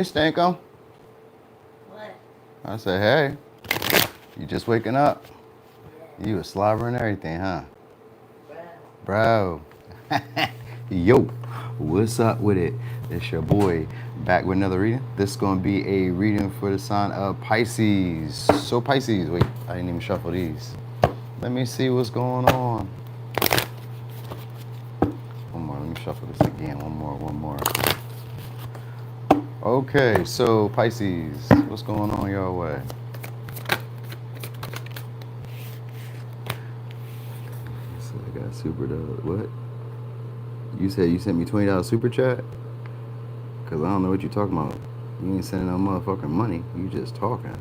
Hey, Stanko. What? I said, hey, you just waking up? Yeah. You was slobbering everything, huh? Bro. Bro. Yo, what's up with it? It's your boy back with another reading. This is going to be a reading for the sign of Pisces. So Pisces, wait, I didn't even shuffle these. Let me see what's going on. One more, let me shuffle this again. One more. Okay, so Pisces, what's going on your way? So I got super dope. What? You said you sent me $20 super chat? Cause I don't know what you're talking about. You ain't sending no motherfucking money. You just talking.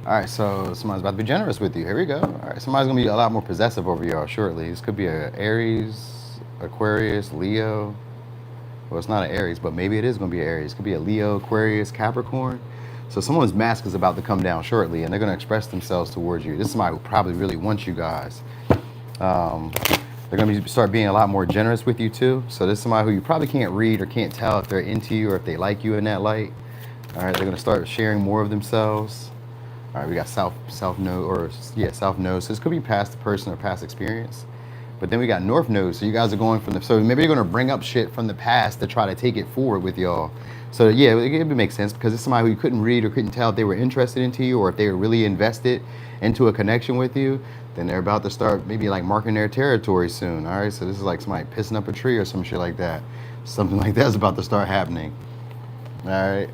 All right, so somebody's about to be generous with you. Here we go. All right, somebody's gonna be a lot more possessive over y'all shortly. This could be a Aries, Aquarius, Leo. Well, it's not an Aries, but maybe it is gonna be an Aries. It could be a Leo, Aquarius, Capricorn. So someone's mask is about to come down shortly, and they're gonna express themselves towards you. This is somebody who probably really wants you guys. They're going to start being a lot more generous with you too. So this is somebody who you probably can't read or can't tell if they're into you or if they like you in that light. All right, they're going to start sharing more of themselves. All right, we got south node. So this could be past person or past experience. But then we got north node. So you guys are going from so maybe you're going to bring up shit from the past to try to take it forward with y'all. So yeah, it makes sense because it's somebody who you couldn't read or couldn't tell if they were interested into you or if they were really invested into a connection with you. Then they're about to start maybe like marking their territory soon. All right, so this is like somebody pissing up a tree or some shit like that. Something like that's about to start happening. All right.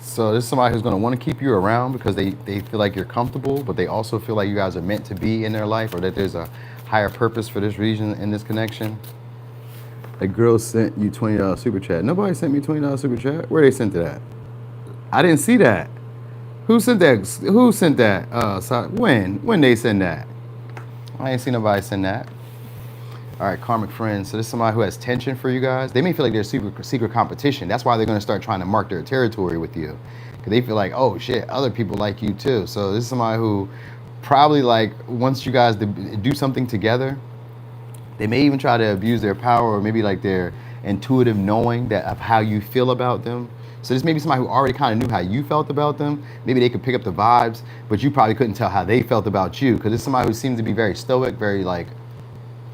So this is somebody who's going to want to keep you around because they feel like you're comfortable, but they also feel like you guys are meant to be in their life or that there's a higher purpose for this region in this connection. A girl sent you $20 super chat. Nobody sent me $20 super chat. Where they sent it at? I didn't see that. Who sent that? Who sent that? When they send that? I ain't seen nobody send that. All right, karmic friends. So this is somebody who has tension for you guys. They may feel like there's secret competition. That's why they're going to start trying to mark their territory with you, because they feel like, oh shit, other people like you too. So this is somebody who probably like wants you guys to do something together. They may even try to abuse their power or maybe like their intuitive knowing that of how you feel about them. So this may be somebody who already kind of knew how you felt about them. Maybe they could pick up the vibes, but you probably couldn't tell how they felt about you because it's somebody who seems to be very stoic, very like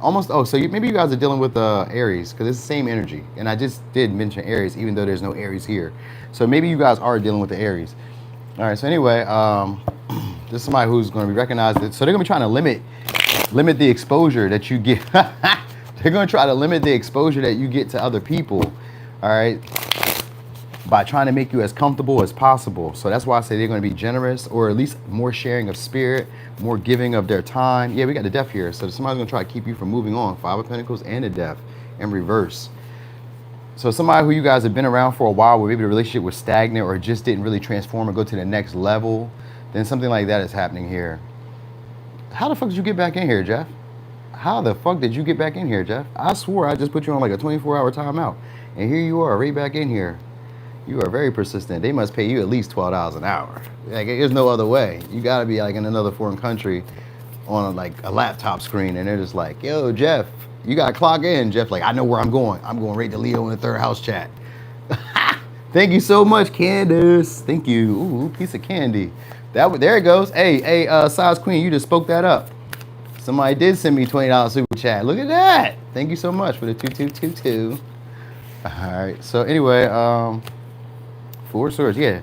almost, so maybe you guys are dealing with Aries because it's the same energy. And I just did mention Aries even though there's no Aries here. So maybe you guys are dealing with the Aries. All right, so anyway, this is somebody who's going to be recognized. So they're going to be trying to limit the exposure that you get. They're going to try to limit the exposure that you get to other people, all right, by trying to make you as comfortable as possible. So that's why I say they're going to be generous or at least more sharing of spirit, more giving of their time. Yeah, we got the death here. So somebody's going to try to keep you from moving on. 5 of Pentacles and the death in reverse. So somebody who you guys have been around for a while where maybe the relationship was stagnant or just didn't really transform or go to the next level, then something like that is happening here. How the fuck did you get back in here, Jeff? How the fuck did you get back in here, Jeff? I swore I just put you on like a 24-hour timeout. And here you are right back in here. You are very persistent. They must pay you at least $12 an hour. Like, there's no other way. You gotta be like in another foreign country on like a laptop screen and they're just like, yo, Jeff, you gotta clock in. Jeff like, I know where I'm going. I'm going right to Leo in the third house chat. Thank you so much, Candace. Thank you. Ooh, piece of candy. There it goes. Hey, Size Queen, you just spoke that up. Somebody did send me $20 super chat. Look at that. Thank you so much for the 2222. All right. So anyway, 4 swords, yeah.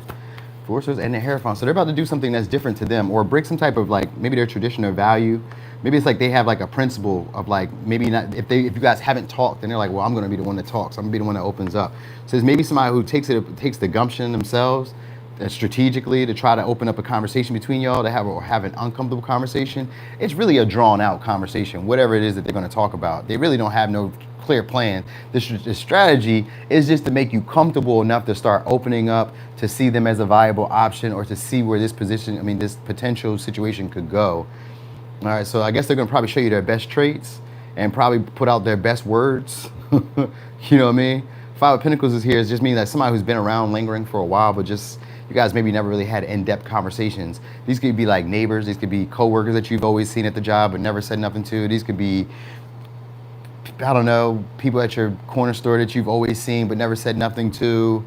4 swords and the Hierophant. So they're about to do something that's different to them or break some type of like maybe their tradition or value. Maybe it's like they have like a principle of like maybe not if you guys haven't talked then they're like, well, I'm gonna be the one that talks. I'm gonna be the one that opens up. So there's maybe somebody who takes the gumption themselves strategically to try to open up a conversation between y'all to have an uncomfortable conversation. It's really a drawn out conversation, whatever it is that they're going to talk about. They really don't have no clear plan. The strategy is just to make you comfortable enough to start opening up, to see them as a viable option or to see where this potential situation could go. All right, so I guess they're going to probably show you their best traits and probably put out their best words. You know what I mean? 5 of Pentacles is here. It just means that somebody who's been around lingering for a while, but just you guys maybe never really had in-depth conversations. These could be like neighbors. These could be coworkers that you've always seen at the job but never said nothing to. These could be I don't know, people at your corner store that you've always seen but never said nothing to.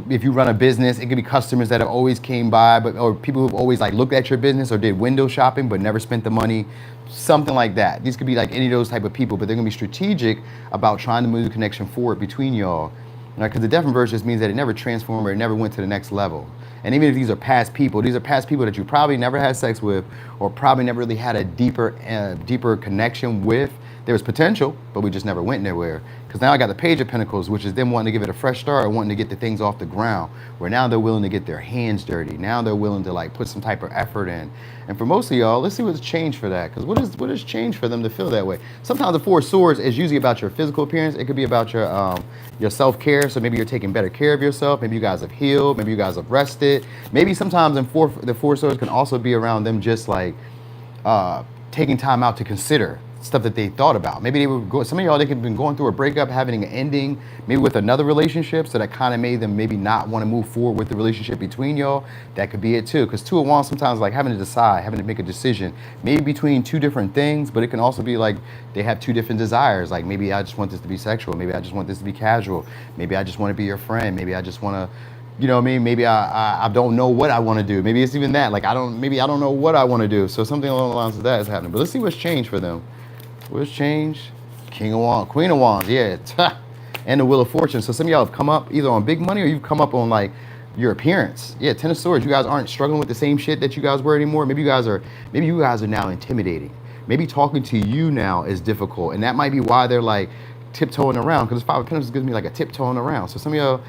If you run a business, it could be customers that have always came by, or people who've always like looked at your business or did window shopping but never spent the money, something like that. These could be like any of those type of people, but they're gonna be strategic about trying to move the connection forward between y'all. Right? Because the death in reverse just means that it never transformed or it never went to the next level. And even if these are past people that you probably never had sex with, or probably never really had a deeper connection with. There was potential, but we just never went nowhere. Because now I got the Page of Pentacles, which is them wanting to give it a fresh start or wanting to get the things off the ground, where now they're willing to get their hands dirty. Now they're willing to like put some type of effort in. And for most of y'all, let's see what's changed for that. Because what has changed for them to feel that way? Sometimes the Four of Swords is usually about your physical appearance. It could be about your self-care. So maybe you're taking better care of yourself. Maybe you guys have healed. Maybe you guys have rested. Maybe sometimes the Four of Swords can also be around them just like taking time out to consider stuff that they thought about. Maybe they were some of y'all, they could have been going through a breakup, having an ending, maybe with another relationship, so that kind of made them maybe not want to move forward with the relationship between y'all. That could be it too, because Two of Wands sometimes like having to decide, having to make a decision, maybe between two different things, but it can also be like they have two different desires. Like maybe I just want this to be sexual, maybe I just want this to be casual, maybe I just want to be your friend, maybe I just want to, you know what I mean? Maybe I don't know what I want to do. Maybe it's even that. Like I don't know what I want to do. So something along the lines of that is happening. But let's see what's changed for them. What's changed? King of Wands, Queen of Wands, yeah. And the Wheel of Fortune. So some of y'all have come up either on big money or you've come up on like your appearance. Yeah, Ten of Swords. You guys aren't struggling with the same shit that you guys were anymore. Maybe you guys are now intimidating. Maybe talking to you now is difficult. And that might be why they're like tiptoeing around, because Five of Pentacles gives me like a tiptoeing around. So some of y'all,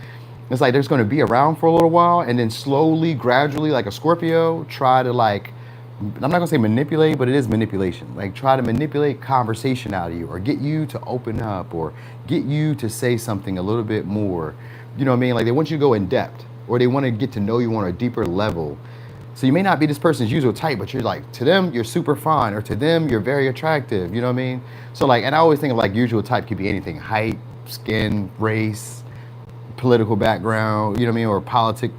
it's like there's going to be around for a little while and then slowly, gradually, like a Scorpio, try to like, I'm not gonna say manipulate, but it is manipulation. Like try to manipulate conversation out of you or get you to open up or get you to say something a little bit more. You know what I mean? Like they want you to go in depth or they want to get to know you on a deeper level. So you may not be this person's usual type, but you're like, to them, you're super fine, or to them, you're very attractive. You know what I mean? So like, and I always think of like usual type could be anything: height, skin, race, political background, you know what I mean, or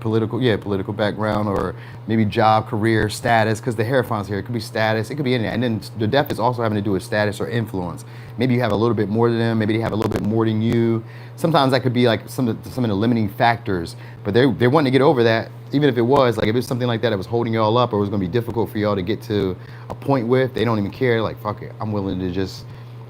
political background, or maybe job, career, status, because the Hierophant's here. It could be status, it could be anything. And then the death is also having to do with status or influence. Maybe you have a little bit more than them, maybe they have a little bit more than you. Sometimes that could be like some of the limiting factors, but they're wanting to get over that, even if it was, like if it's something like that was holding y'all up or it was gonna be difficult for y'all to get to a point with, they don't even care, like, fuck it, I'm willing to just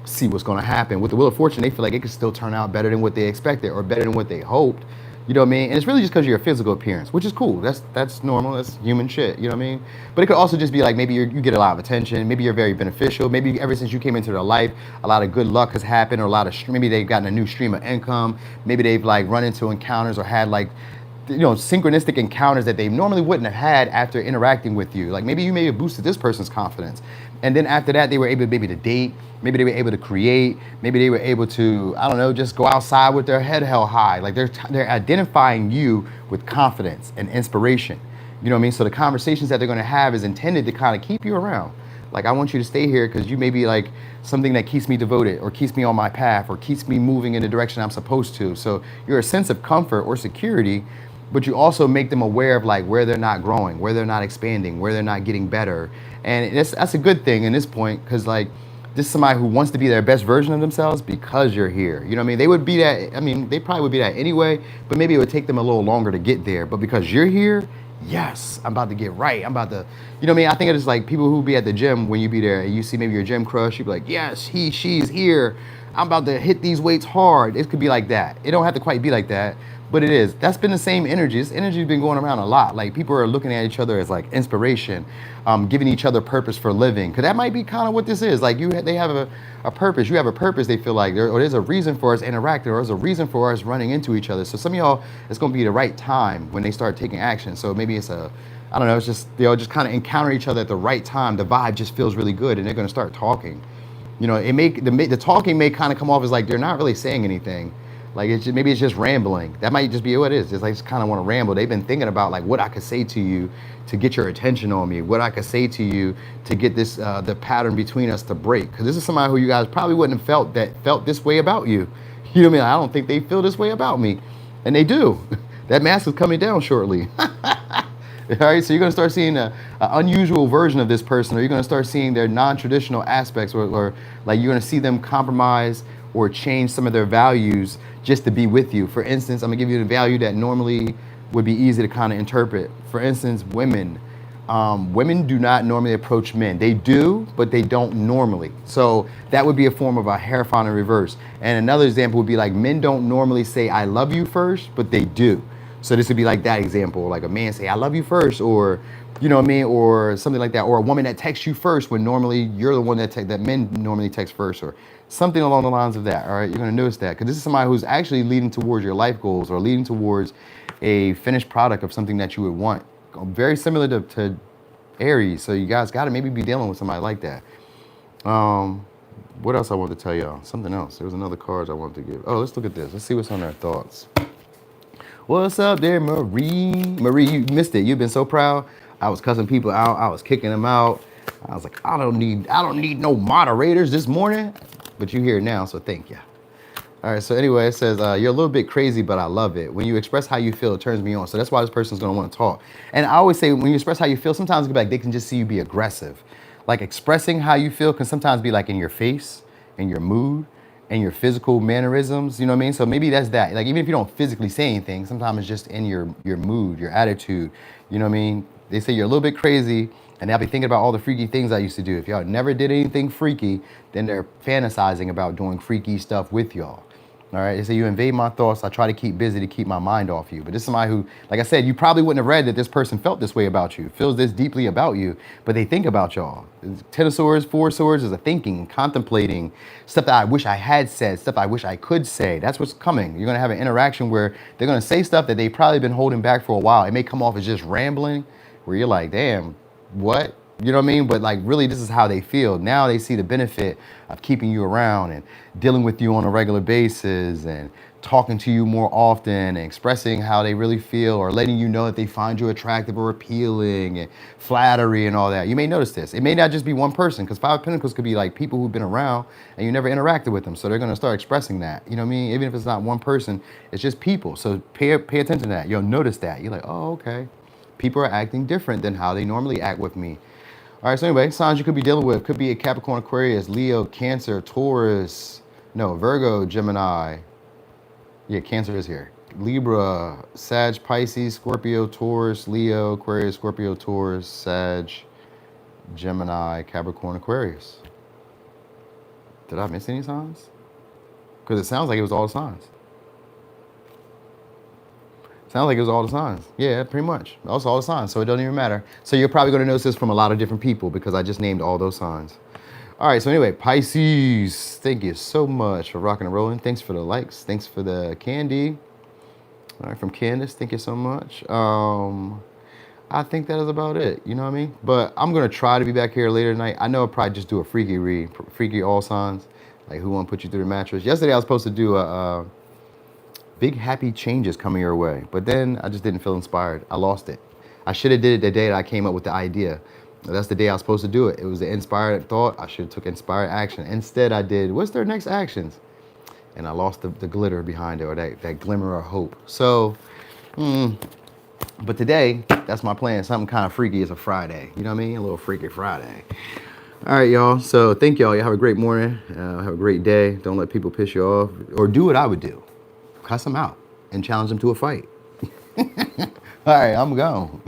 see what's going to happen. With the Wheel of Fortune, they feel like it could still turn out better than what they expected or better than what they hoped. You know what I mean? And it's really just because of your physical appearance, which is cool. That's normal. That's human shit. You know what I mean? But it could also just be like maybe you get a lot of attention. Maybe you're very beneficial. Maybe ever since you came into their life, a lot of good luck has happened, or maybe they've gotten a new stream of income. Maybe they've like run into encounters or had like, you know, synchronistic encounters that they normally wouldn't have had after interacting with you. Like maybe you may have boosted this person's confidence. And then after that, they were able maybe to date, maybe they were able to create, maybe they were able to, I don't know, just go outside with their head held high. Like they're identifying you with confidence and inspiration. You know what I mean? So the conversations that they're going to have is intended to kind of keep you around. Like, I want you to stay here because you may be like something that keeps me devoted or keeps me on my path or keeps me moving in the direction I'm supposed to. So you're a sense of comfort or security, but you also make them aware of like where they're not growing, where they're not expanding, where they're not getting better. And that's a good thing in this point, because like this is somebody who wants to be their best version of themselves because you're here. You know what I mean? They would be that, I mean, they probably would be that anyway, but maybe it would take them a little longer to get there. But because you're here, yes, I'm about to get right. I'm about to, you know what I mean? I think it's like people who be at the gym when you be there and you see maybe your gym crush, you be like, yes, she's here. I'm about to hit these weights hard. It could be like that. It don't have to quite be like that, but it is. That's been the same energy. This energy's been going around a lot. Like people are looking at each other as like inspiration, giving each other purpose for living. Cause that might be kind of what this is. Like they have a purpose. You have a purpose. They feel like there's a reason for us interacting, or there's a reason for us running into each other. So some of y'all, it's gonna be the right time when they start taking action. So maybe it's I don't know, it's just, they'll just kind of encounter each other at the right time. The vibe just feels really good and they're gonna start talking. You know, the talking may kind of come off as like they're not really saying anything. Like maybe it's just rambling. That might just be what it is. It's like just kind of want to ramble. They've been thinking about like what I could say to you to get your attention on me, what I could say to you to get this the pattern between us to break. Because this is somebody who you guys probably wouldn't have felt this way about you. You know what I mean? I don't think they feel this way about me, and they do. That mask is coming down shortly. All right, so you're going to start seeing an unusual version of this person, or you're going to start seeing their non-traditional aspects, or like you're going to see them compromise or change some of their values just to be with you. For instance, I'm gonna give you the value that normally would be easy to kind of interpret. For instance, women. Women do not normally approach men. They do, but they don't normally. So that would be a form of a Hierophant in reverse. And another example would be like men don't normally say I love you first, but they do. So this would be like that example, like a man say I love you first, or you know what I mean, or something like that, or a woman that texts you first when normally you're the one that men normally text first, or something along the lines of that. All right, you're gonna notice that because this is somebody who's actually leading towards your life goals or leading towards a finished product of something that you would want. Very similar to Aries, so you guys got to maybe be dealing with somebody like that. What else I wanted to tell y'all? Something else. There was another card I wanted to give. Oh, let's look at this. Let's see what's on their thoughts. What's up there, Marie? Marie, you missed it. You've been so proud. I was cussing people out. I was kicking them out. I was like, I don't need no moderators this morning. But you're here now, so thank you. All right, so anyway, it says, you're a little bit crazy, but I love it. When you express how you feel, it turns me on. So that's why this person's gonna wanna talk. And I always say, when you express how you feel, sometimes it can be like they can just see you be aggressive. Like expressing how you feel can sometimes be like in your face, in your mood, and your physical mannerisms, you know what I mean? So maybe that's that. Like even if you don't physically say anything, sometimes it's just in your mood, your attitude, you know what I mean? They say you're a little bit crazy, and they'll be thinking about all the freaky things I used to do. If y'all never did anything freaky, then they're fantasizing about doing freaky stuff with y'all. All right, they say you invade my thoughts. I try to keep busy to keep my mind off you. But this is somebody who, like I said, you probably wouldn't have read that this person felt this way about you, feels this deeply about you, but they think about y'all. Ten of Swords, Four of Swords is a thinking, contemplating, stuff that I wish I had said, stuff I wish I could say. That's what's coming. You're gonna have an interaction where they're gonna say stuff that they probably been holding back for a while. It may come off as just rambling, where you're like, damn, what? You know what I mean? But like really this is how they feel. Now they see the benefit of keeping you around and dealing with you on a regular basis and talking to you more often and expressing how they really feel or letting you know that they find you attractive or appealing and flattery and all that. You may notice this. It may not just be one person because Five of Pentacles could be like people who've been around and you never interacted with them. So they're going to start expressing that. You know what I mean? Even if it's not one person, it's just people. So pay attention to that. You'll notice that. You're like, oh, okay. People are acting different than how they normally act with me. All right, so anyway, signs you could be dealing with could be a Capricorn, Aquarius, Leo, Cancer, Taurus, no, Virgo, Gemini. Yeah, Cancer is here. Libra, Sag, Pisces, Scorpio, Taurus, Leo, Aquarius, Scorpio, Taurus, Sag, Gemini, Capricorn, Aquarius. Did I miss any signs? Because it sounds like it was all the signs. Sounds like it was all the signs. Yeah, pretty much. That's all the signs, so it doesn't even matter. So you're probably going to notice this from a lot of different people because I just named all those signs. All right, so anyway, Pisces, thank you so much for rocking and rolling. Thanks for the likes. Thanks for the candy. All right, from Candace, thank you so much. I think that is about it, you know what I mean? But I'm going to try to be back here later tonight. I know I'll probably just do a freaky read, freaky all signs, like who won't put you through the mattress. Yesterday I was supposed to do a big happy changes coming your way. But then I just didn't feel inspired. I lost it. I should have did it the day that I came up with the idea. That's the day I was supposed to do it. It was the inspired thought. I should have took inspired action. Instead I did, what's their next actions? And I lost the glitter behind it, or that glimmer of hope. So, but today, that's my plan. Something kind of freaky. It's a Friday. You know what I mean? A little freaky Friday. All right, y'all. So thank y'all. Y'all have a great morning. Have a great day. Don't let people piss you off. Or do what I would do. Cuss them out and challenge them to a fight. All right, I'm gone.